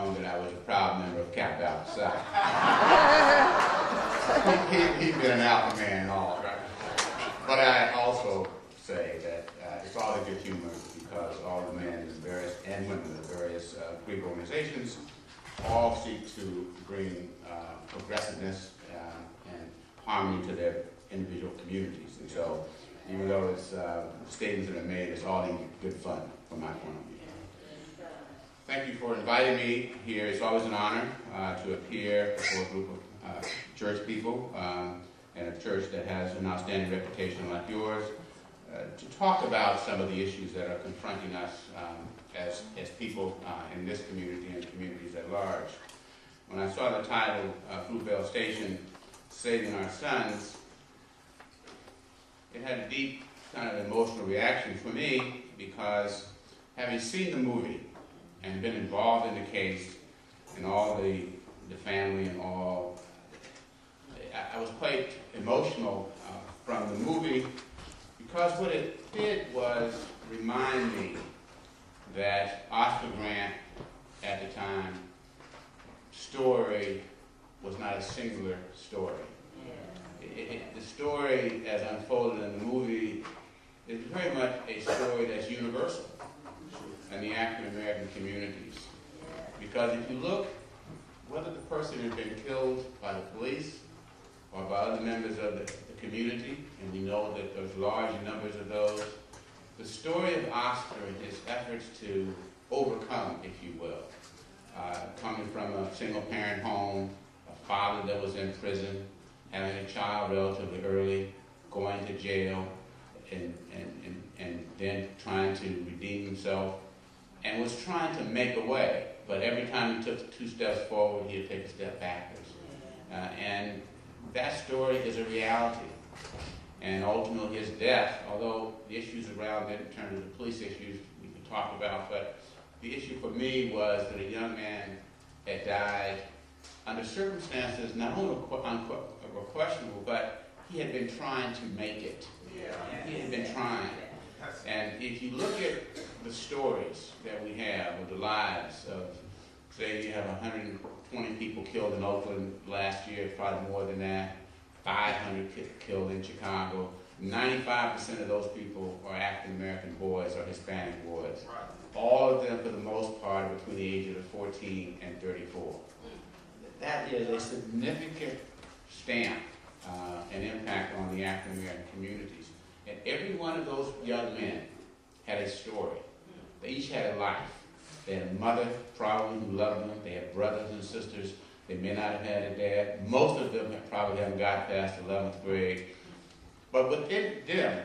known that I was a proud member of Kappa Alpha Psi. He's been an alpha man and all, right? But I also say that it's all a good humor because all the men and women of the various Greek organizations all seek to bring progressiveness and harmony to their individual communities. And so, even though it's statements that are made, it's all in good fun from my point of view. Thank you for inviting me here. It's always an honor to appear before a group of church people and a church that has an outstanding reputation like yours to talk about some of the issues that are confronting us as people in this community and communities at large. When I saw the title, Fruitvale Station, Saving Our Sons, it had a deep kind of emotional reaction for me because having seen the movie and been involved in the case and all the family and all, I was quite emotional from the movie because what it did was remind me that Oscar Grant at the time story was not a singular story. The story as unfolded in the movie is very much a story that's universal in the African American communities. Because if you look, whether the person has been killed by the police or by other members of the community, and we know that there's large numbers of those, the story of Oscar and his efforts to overcome, if you will, coming from a single-parent home, a father that was in prison, having a child relatively early, going to jail, and then trying to redeem himself, and was trying to make a way. But every time he took 2 steps forward, he'd take a step backwards. And that story is a reality. And ultimately his death, although the issues around it in terms of the police issues we can talk about, but the issue for me was that a young man had died under circumstances not only questionable, but he had been trying to make it. He had been trying. And if you look at the stories that we have of the lives of, say you have 120 people killed in Oakland last year, probably more than that, 500 killed in Chicago, 95% of those people are African American boys or Hispanic boys. All of them, for the most part, are between the ages of 14 and 34. That is a significant stamp and impact on the African American communities. And every one of those young men had a story. They each had a life. They had a mother, probably, who loved them. They had brothers and sisters. They may not have had a dad. Most of them probably haven't got past 11th grade. But within them,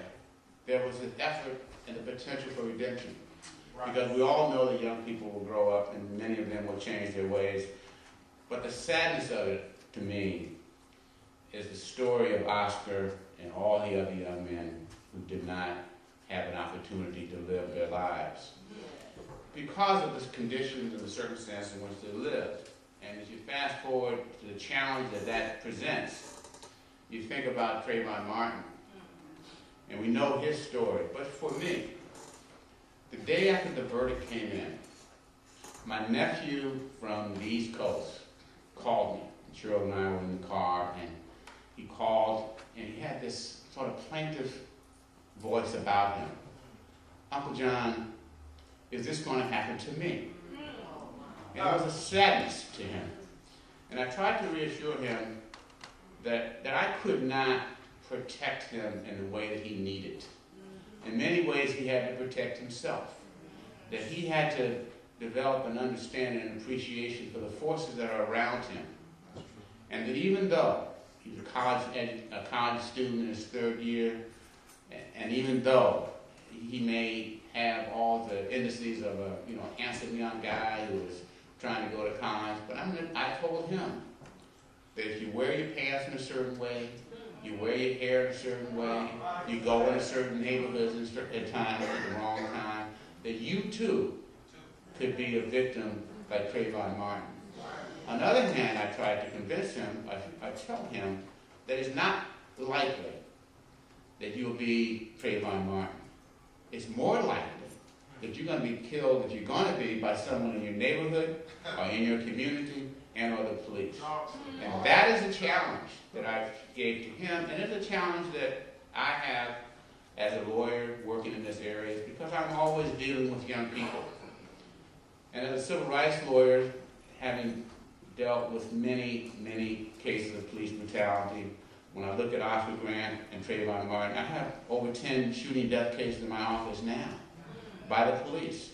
there was an effort and the potential for redemption. Because we all know that young people will grow up and many of them will change their ways. But the sadness of it, to me, is the story of Oscar and all the other young men who did not have an opportunity to live their lives because of the conditions and the circumstances in which they lived. And as you fast forward to the challenge that presents, you think about Trayvon Martin, and we know his story. But for me, the day after the verdict came in, my nephew from the East Coast called me. Cheryl and I were in the car, and he called, and he had this sort of plaintive voice about him. Uncle John, is this going to happen to me? And there was a sadness to him. And I tried to reassure him that I could not protect him in the way that he needed. In many ways, he had to protect himself. That he had to develop an understanding and appreciation for the forces that are around him. And that even though he's a college student in his 3rd year, and even though he may have all the indices of a handsome young guy who is trying to go to college, but I told him that if you wear your pants in a certain way, you wear your hair in a certain way, you go in a certain neighborhoods at times at the wrong time, that you too could be a victim like Trayvon Martin. On the other hand, I tried to convince him, I tell him that it's not likely that you'll be Trayvon Martin. It's more likely that you're going to be killed, that you're going to be by someone in your neighborhood or in your community and or the police. And that is a challenge that I gave to him, and it's a challenge that I have as a lawyer working in this area because I'm always dealing with young people. And as a civil rights lawyer, having dealt with many, many cases of police brutality, when I look at Oscar Grant and Trayvon Martin, I have over 10 shooting death cases in my office now by the police.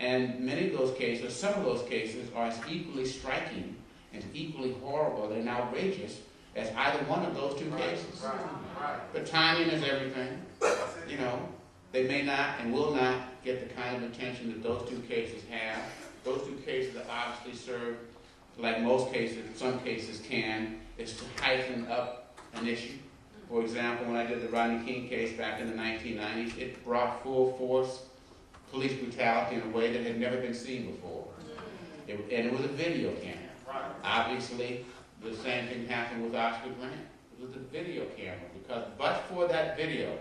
And many of those cases, some of those cases, are as equally striking and equally horrible and outrageous as either one of those two cases. But timing is everything. You know, they may not and will not get the kind of attention that those two cases have. Those two cases obviously serve, like most cases, some cases can, is to heighten up an issue. For example, when I did the Rodney King case back in the 1990s, it brought full force police brutality in a way that had never been seen before. And it was a video camera. Obviously, the same thing happened with Oscar Grant. It was a video camera, because but for that video,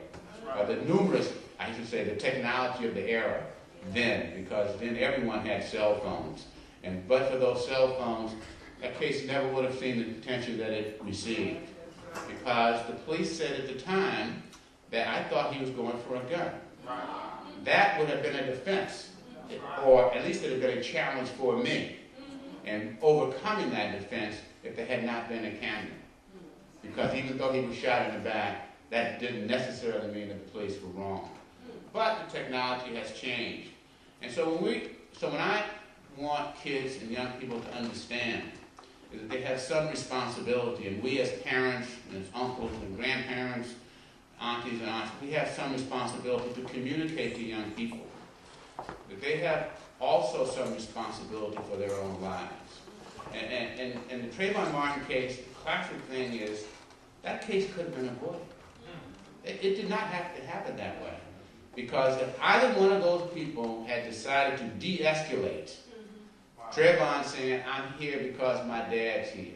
the numerous, I should say, the technology of the era then, because then everyone had cell phones. And but for those cell phones, that case never would have seen the attention that it received. Because the police said at the time that I thought he was going for a gun. That would have been a defense, or at least it would have been a challenge for me. And overcoming that defense if there had not been a camera. Because even though he was shot in the back, that didn't necessarily mean that the police were wrong. But the technology has changed. And so when I want kids and young people to understand is that they have some responsibility, and we as parents and as uncles and grandparents, aunties and aunts, we have some responsibility to communicate to young people that they have also some responsibility for their own lives. And the Trayvon Martin case, the classic thing is that case could have been avoided. It did not have to happen that way. Because if either one of those people had decided to de-escalate, Trayvon saying, I'm here because my dad's here.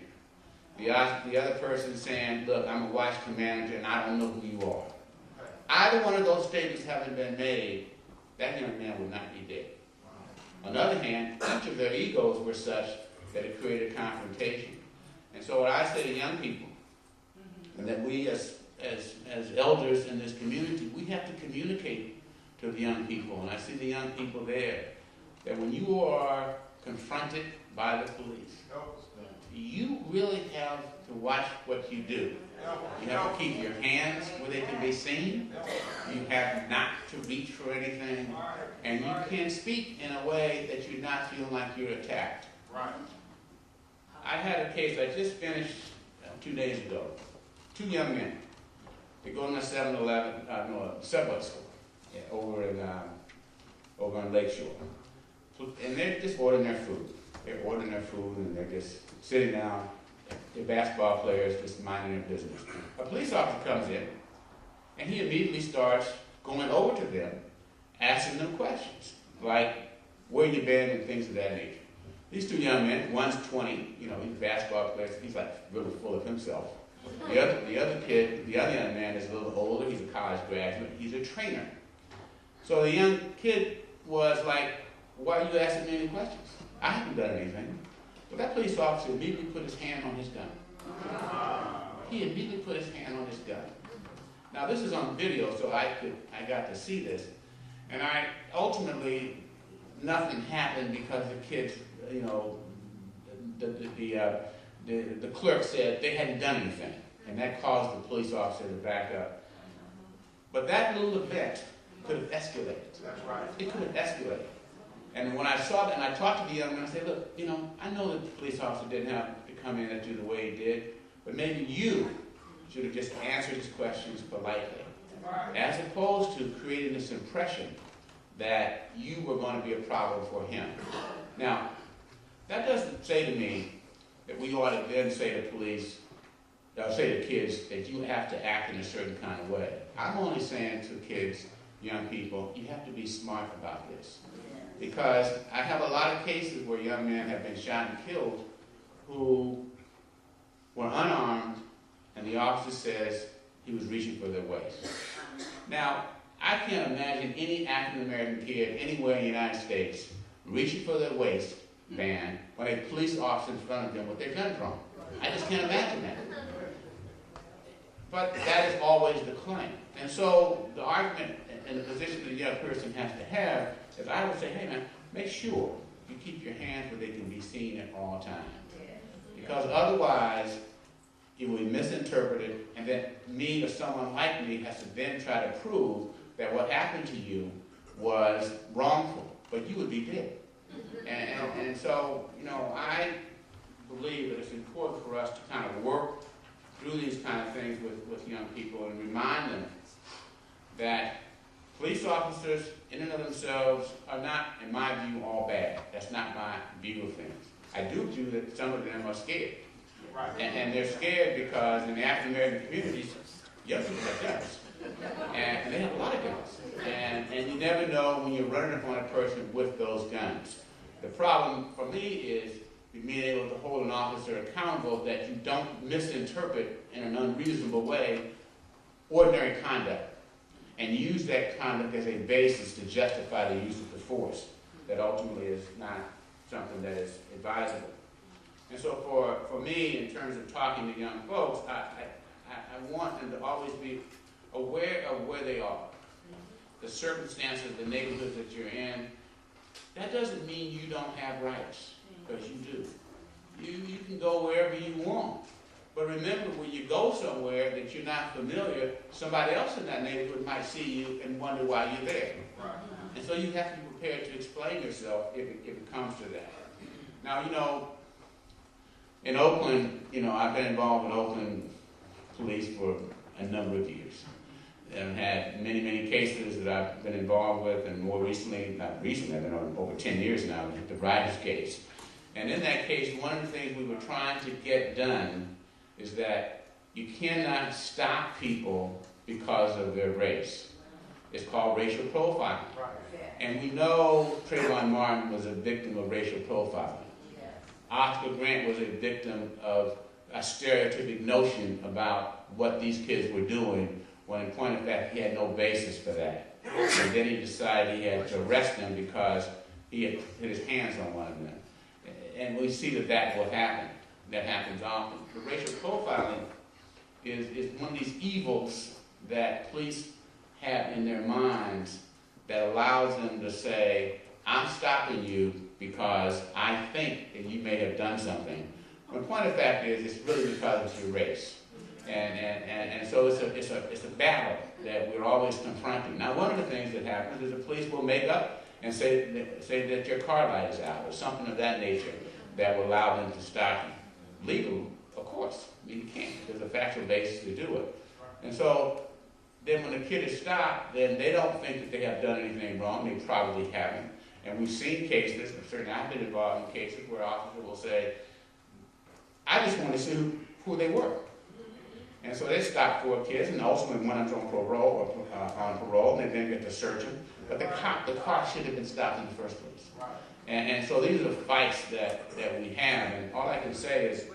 The other person saying, look, I'm a watch commander and I don't know who you are. Either one of those statements having been made, that young man would not be dead. On the other hand, each of their egos were such that it created confrontation. And so what I say to young people, and that we as elders in this community, we have to communicate to the young people. And I see the young people there, that when you are confronted by the police, you really have to watch what you do. You have to keep your hands where they can be seen. You have not to reach for anything. And you can speak in a way that you're not feeling like you're attacked. I had a case I just finished 2 days ago. 2 young men. They go in a 7-Eleven, Subway store, over in Lakeshore. And they're just ordering their food. They're ordering their food and they're just sitting down. They're basketball players just minding their business. A police officer comes in and he immediately starts going over to them, asking them questions, like where you been and things of that nature. These 2 young men, one's 20, he's a basketball player, he's like really full of himself. The other young man is a little older, he's a college graduate, he's a trainer. So the young kid was like, why are you asking me any questions? I haven't done anything. But that police officer immediately put his hand on his gun. He immediately put his hand on his gun. Now this is on video, so I got to see this. And ultimately, nothing happened because the kids, the clerk said they hadn't done anything. And that caused the police officer to back up. But that little event could have escalated. That's right. It could have escalated. And when I saw that, and I talked to the young man, I said, look, I know that the police officer didn't have to come in at you the way he did, but maybe you should have just answered his questions politely, as opposed to creating this impression that you were going to be a problem for him. Now, that doesn't say to me that we ought to then say to police, say to kids that you have to act in a certain kind of way. I'm only saying to kids, young people, you have to be smart about this. Because I have a lot of cases where young men have been shot and killed who were unarmed, and the officer says he was reaching for their waist. Now, I can't imagine any African-American kid anywhere in the United States reaching for their waistband when a police officer in front of them with their gun drawn. I just can't imagine that. But that is always the claim. And so the argument and the position that the young person has to have is I would say, hey man, make sure you keep your hands where they can be seen at all times. Because otherwise, it will be misinterpreted, and then me or someone like me has to then try to prove that what happened to you was wrongful, but you would be dead. And so, you know, I believe that it's important for us to kind of work through these kind of things with young people and remind them that police officers in and of themselves are not, in my view, all bad. That's not my view of things. I do view that some of them are scared. And they're scared because in the African-American communities, young people have guns. And they have a lot of guns. And you never know when you're running upon a person with those guns. The problem for me is being able to hold an officer accountable that you don't misinterpret in an unreasonable way ordinary conduct and use that conduct as a basis to justify the use of the force that ultimately is not something that is advisable. And so for me, in terms of talking to young folks, I want them to always be aware of where they are, the circumstances, the neighborhoods that you're in. That doesn't mean you don't have rights, because you do. You can go wherever you want. But remember, when you go somewhere that you're not familiar, somebody else in that neighborhood might see you and wonder why you're there. Right. And so you have to be prepared to explain yourself if it comes to that. Now, you know, in Oakland, you know, I've been involved with Oakland police for a number of years. I've had many, many cases that I've been involved with, and more recently, not recently, I've been on over 10 years now, the Riders case. And in that case, one of the things we were trying to get done is that you cannot stop people because of their race. It's called racial profiling. And we know Trayvon Martin was a victim of racial profiling. Oscar Grant was a victim of a stereotypic notion about what these kids were doing, when in point of fact he had no basis for that. And then he decided he had to arrest them because he had put his hands on one of them. And we see that will happen. That happens often. But racial profiling is one of these evils that police have in their minds that allows them to say, I'm stopping you because I think that you may have done something. The point of fact is, it's really because of your race. And so it's a battle that we're always confronting. Now, one of the things that happens is the police will make up and say that your car light is out or something of that nature that will allow them to stop you. Legal, of course. I mean, you can't. There's a factual basis to do it. And so then when the kid is stopped, then they don't think that they have done anything wrong. They probably haven't. And we've seen cases, and certainly I've been involved in cases where officers will say, I just want to see who they were. And so they stop 4 kids, and ultimately one of them's on parole, and they then get to search them. But the car should have been stopped in the first place. And so these are the fights that we have. And all I can say is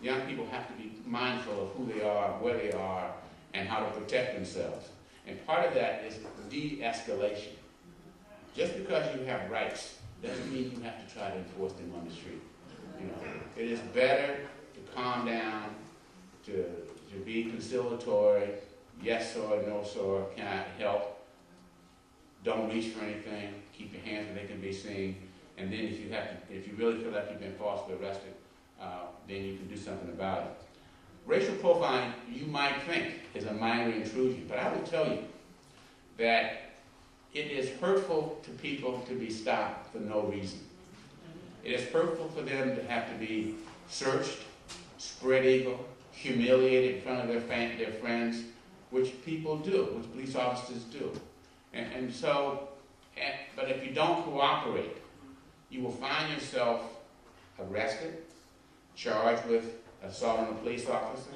young people have to be mindful of who they are, where they are, and how to protect themselves. And part of that is de-escalation. Just because you have rights doesn't mean you have to try to enforce them on the street. You know, it is better to calm down, to be conciliatory, yes sir, no sir, can I help? Don't reach for anything, keep your hands where they can be seen, and then if you really feel like you've been falsely arrested, then you can do something about it. Racial profiling, you might think, is a minor intrusion, but I will tell you that it is hurtful to people to be stopped for no reason. It is hurtful for them to have to be searched, spread eagle, humiliated in front of their friends, which people do, which police officers do. But if you don't cooperate, you will find yourself arrested, charged with assault on a police officer,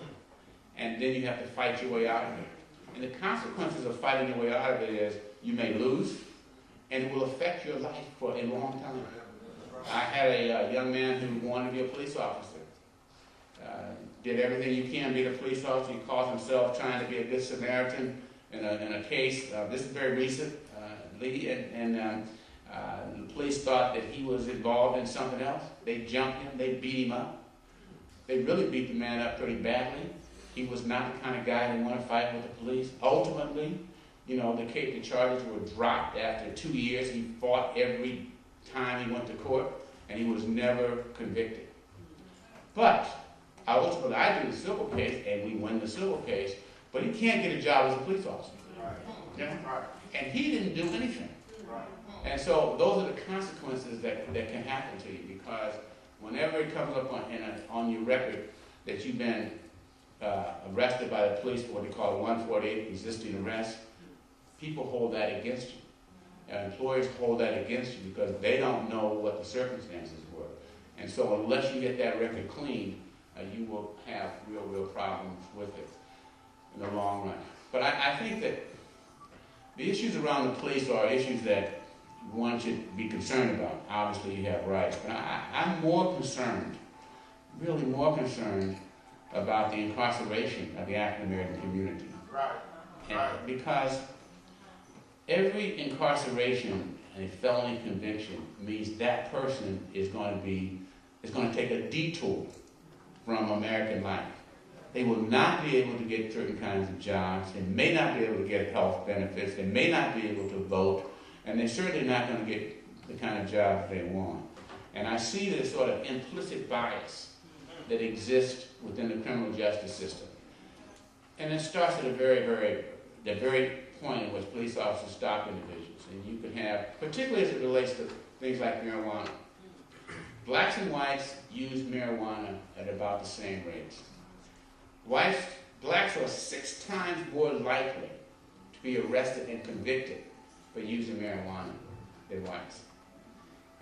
and then you have to fight your way out of it. And the consequences of fighting your way out of it is you may lose, and it will affect your life for a long time. I had a young man who wanted to be a police officer. Did everything you can to be a police officer. He calls himself trying to be a good Samaritan, in a case, this is very recent, Lee, and the police thought that he was involved in something else. They jumped him, they beat him up. They really beat the man up pretty badly. He was not the kind of guy who wanted to fight with the police. Ultimately, you know, the charges were dropped after 2 years. He fought every time he went to court, and he was never convicted. But ultimately, I do the civil case, and we win the civil case, but he can't get a job as a police officer. You know? And he didn't do anything. And so those are the consequences that can happen to you, because whenever it comes up on your record that you've been arrested by the police for what they call a 148, resisting arrest, people hold that against you. And employers hold that against you because they don't know what the circumstances were. And so unless you get that record cleaned, you will have real problems with it in the long run. But I think that the issues around the police are issues that one should be concerned about. Obviously, you have rights. But I'm more concerned, really more concerned, about the incarceration of the African American community. Because every incarceration and a felony conviction means that person is going to take a detour from American life. They will not be able to get certain kinds of jobs. They may not be able to get health benefits. They may not be able to vote. And they're certainly not going to get the kind of jobs they want. And I see this sort of implicit bias that exists within the criminal justice system. And it starts at the very point in which police officers stop individuals. And you can have, particularly as it relates to things like marijuana, blacks and whites use marijuana at about the same rates. Blacks are 6 times more likely to be arrested and convicted for using marijuana than whites.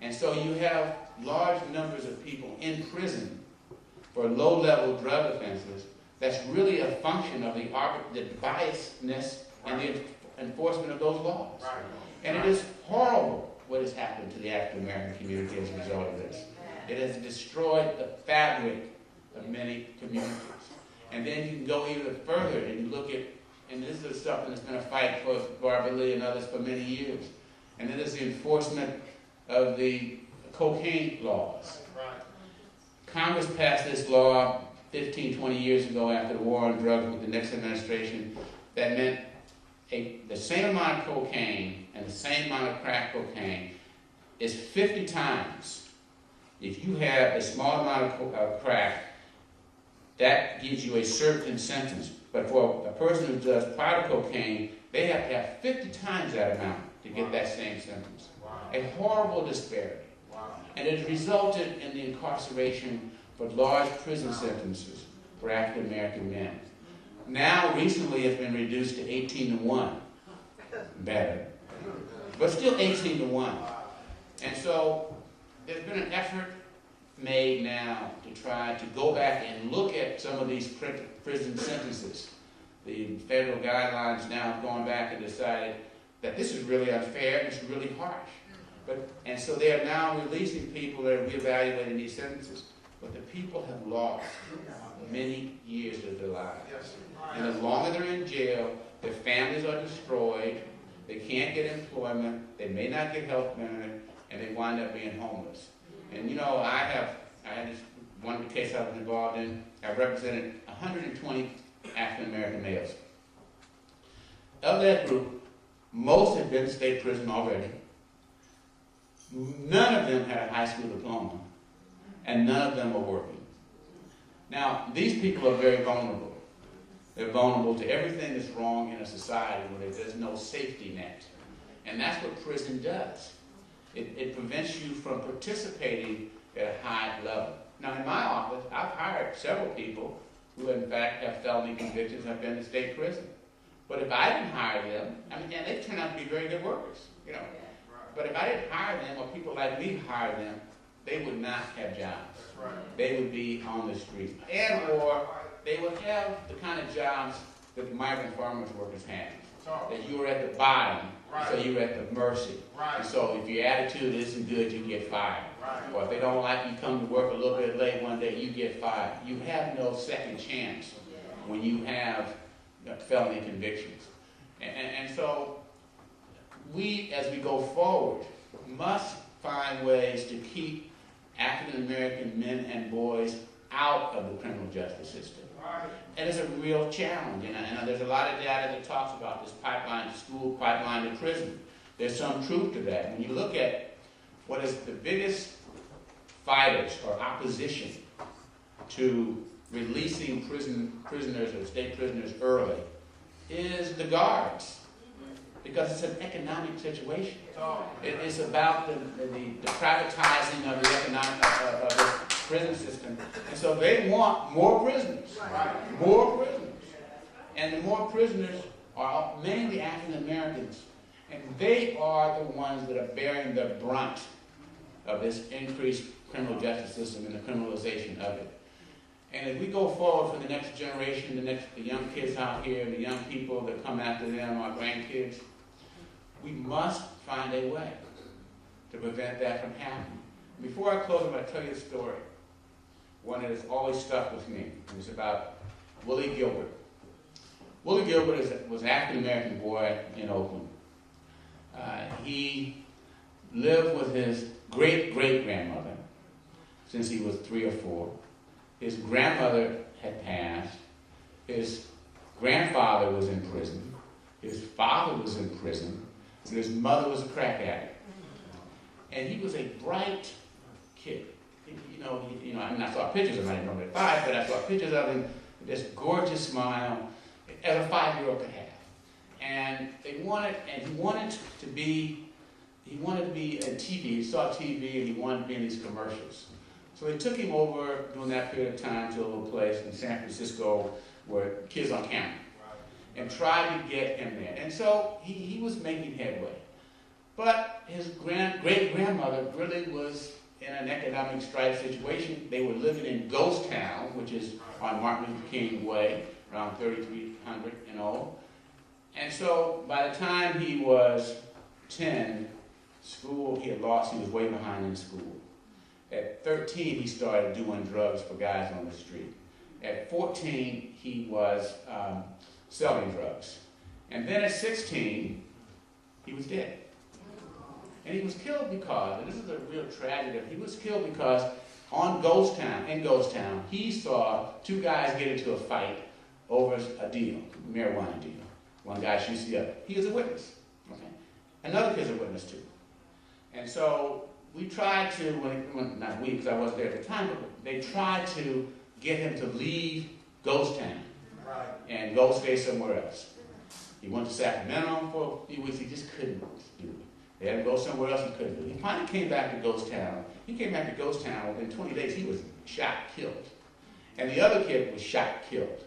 And so you have large numbers of people in prison for low-level drug offenses. That's really a function of the biasness and the enforcement of those laws. And it is horrible what has happened to the African American community as a result of this. It has destroyed the fabric of many communities. And then you can go even further and you look at, and this is something that's been a fight for Barbara Lee and others for many years. And then there's the enforcement of the cocaine laws. Congress passed this law 15, 20 years ago after the war on drugs with the Nixon administration that meant the same amount of cocaine and the same amount of crack cocaine is 50 times. If you have a small amount of crack, that gives you a certain sentence. But for a person who does powder cocaine, they have to have 50 times that amount to get that same sentence. A horrible disparity. And it resulted in the incarceration for large prison sentences for African American men. Now, recently, it's been reduced to 18-1. Better. But still 18-1. And so, there's been an effort made now to try to go back and look at some of these prison sentences. The federal guidelines now have gone back and decided that this is really unfair and it's really harsh. And so they are now releasing people that are reevaluating these sentences. But the people have lost many years of their lives. And the longer they're in jail, their families are destroyed, they can't get employment, they may not get health benefit, and they wind up being homeless. And you know, I had this one case I was involved in. I represented 120 African American males. Of that group, most had been to state prison already. None of them had a high school diploma, and none of them were working. Now, these people are very vulnerable. They're vulnerable to everything that's wrong in a society where there's no safety net. And that's what prison does. It prevents you from participating at a high level. Now, in my office, I've hired several people who, in fact, have felony convictions and have been to state prison. But if I didn't hire them, and they turn out to be very good workers, you know. But if I didn't hire them, or people like me hired them, they would not have jobs. They would be on the streets. And or they would have the kind of jobs that the migrant farmers workers have. That you were at the bottom, so you were at the mercy. And so if your attitude isn't good, you get fired. Or if they don't like you come to work a little bit late one day, you get fired. You have no second chance when you have felony convictions. And so we, as we go forward, must find ways to keep African American men and boys out of the criminal justice system. And it's a real challenge. And there's a lot of data that talks about this pipeline to school, pipeline to prison. There's some truth to that. When you look at what is the biggest fighters or opposition to releasing prisoners or state prisoners early is the guards, because it's an economic situation. It's about the privatizing of the economic of the prison system, and so they want more prisoners, more prisoners, and the more prisoners are mainly African Americans, and they are the ones that are bearing the brunt of this increased criminal justice system and the criminalization of it. And as we go forward for the next generation, the young kids out here, the young people that come after them, our grandkids, we must find a way to prevent that from happening. Before I close, I'm going to tell you a story, one that has always stuck with me. It was about Willie Gilbert. Willie Gilbert was an African-American boy in Oakland. He lived with his great-great-grandmother since he was 3 or 4. His grandmother had passed. His grandfather was in prison. His father was in prison. And his mother was a crack addict. And he was a bright kid. I mean, I saw pictures of him. I didn't know him at 5, but I saw pictures of him with this gorgeous smile, as a 5-year-old could have. And he wanted to be in TV. He saw TV and he wanted to be in these commercials. So they took him over during that period of time to a little place in San Francisco where Kids on Camera, and tried to get him there. And so he was making headway. But his great-grandmother really was in an economic strife situation. They were living in Ghost Town, which is on Martin Luther King Way, around 3300 and old. And so by the time he was 10, school he had lost, he was way behind in school. At 13, he started doing drugs for guys on the street. At 14, he was selling drugs. And then at 16, he was dead. And he was killed because, and this is a real tragedy, he was killed because in Ghost Town, he saw 2 guys get into a fight over a deal, a marijuana deal. One guy shoots the other. He is a witness. Okay? Another kid's a witness too. And so we tried to, not we because I wasn't there at the time, but they tried to get him to leave Ghost Town and go stay somewhere else. He went to Sacramento for a few weeks. He just couldn't do it. They had to go somewhere else. He couldn't do it. He finally came back to Ghost Town. He came back to Ghost Town within 20 days. He was shot, killed. And the other kid was shot, killed.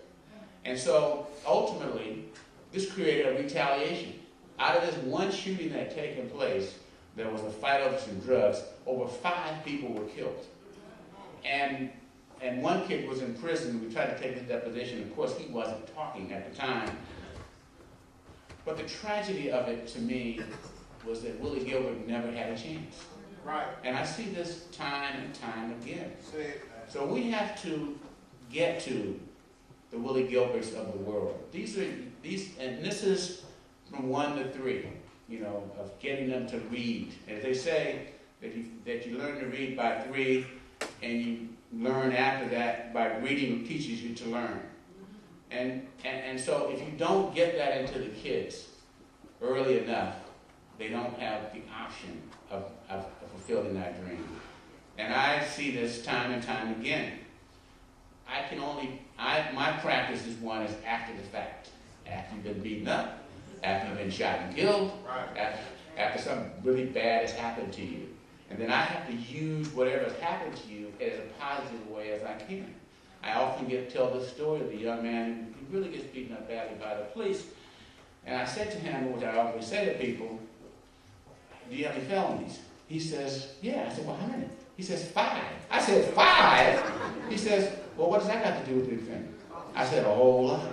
And so ultimately, this created a retaliation. Out of this one shooting that had taken place, there was a fight over some drugs. Over 5 people were killed. And one kid was in prison. We tried to take his deposition. Of course, he wasn't talking at the time. But the tragedy of it, to me, was that Willie Gilbert never had a chance. Right. And I see this time and time again. So we have to get to the Willie Gilberts of the world. And this is from 1 to 3, of getting them to read. As they say, that you learn to read by 3, and you learn after that by reading teaches you to learn. And so if you don't get that into the kids early enough, they don't have the option of fulfilling that dream. And I see this time and time again. My practice is one is after the fact. After you've been beaten up, after you've been shot and killed, after something really bad has happened to you. And then I have to use whatever has happened to you as a positive way as I can. I often tell this story of the young man who really gets beaten up badly by the police. And I said to him, which I always say to people, do you have any felonies? He says, yeah. I said, well, how many? He says, 5. I said, 5? He says, well, what does that got to do with anything? I said, a whole lot.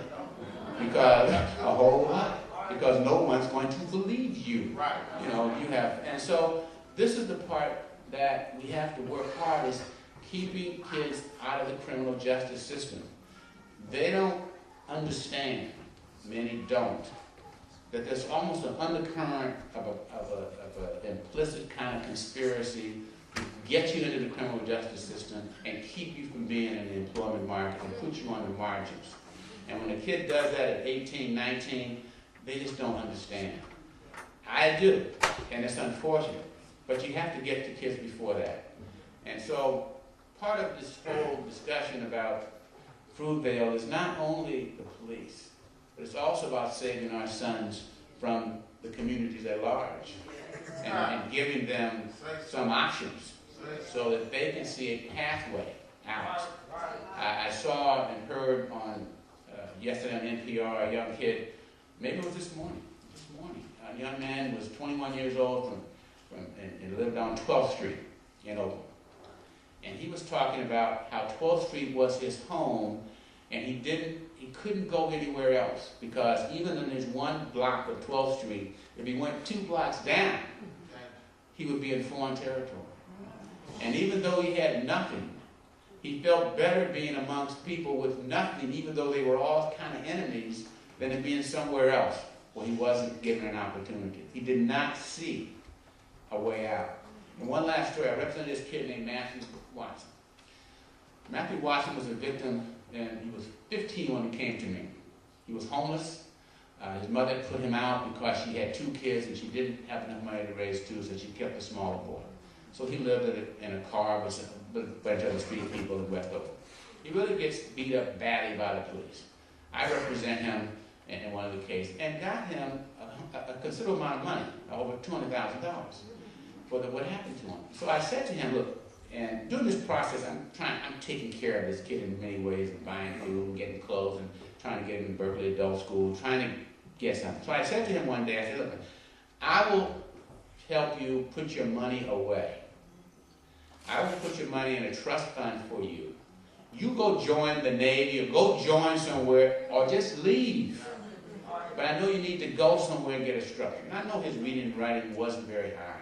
Because no one's going to believe you. Right. You have. And so this is the part that we have to work hard is keeping kids out of the criminal justice system. They don't understand, many don't, that there's almost an undercurrent of an implicit kind of conspiracy to get you into the criminal justice system and keep you from being in the employment market and put you on the margins. And when a kid does that at 18, 19, they just don't understand. I do, and it's unfortunate, but you have to get to kids before that. And so part of this whole discussion about Fruitvale is not only the police, but it's also about saving our sons from the communities at large and giving them some options so that they can see a pathway out. I saw and heard on yesterday on NPR a young kid, maybe it was this morning, a young man was 21 years old and lived on 12th Street in Oakland. And he was talking about how 12th Street was his home, and he couldn't go anywhere else because even in his one block of 12th Street, if he went 2 blocks down, he would be in foreign territory. And even though he had nothing, he felt better being amongst people with nothing, even though they were all kind of enemies, than to being somewhere else where he wasn't given an opportunity. He did not see a way out. And one last story, I represented this kid named Matthew Watson. Matthew Watson was a victim, and he was 15 when he came to me. He was homeless. His mother put him out because she had 2 kids and she didn't have enough money to raise 2, so she kept the smaller boy. So he lived in a car with a bunch of other street people in West Oakland. He really gets beat up badly by the police. I represent him in one of the cases and got him a considerable amount of money, over $200,000, for what happened to him. So I said to him, look, and during this process, I'm taking care of this kid in many ways, and buying food and getting clothes and trying to get him in Berkeley Adult School, trying to get something. So I said to him one day, I said, look, I will help you put your money away. I will put your money in a trust fund for you. You go join the Navy or go join somewhere or just leave. But I know you need to go somewhere and get a structure. And I know his reading and writing wasn't very high.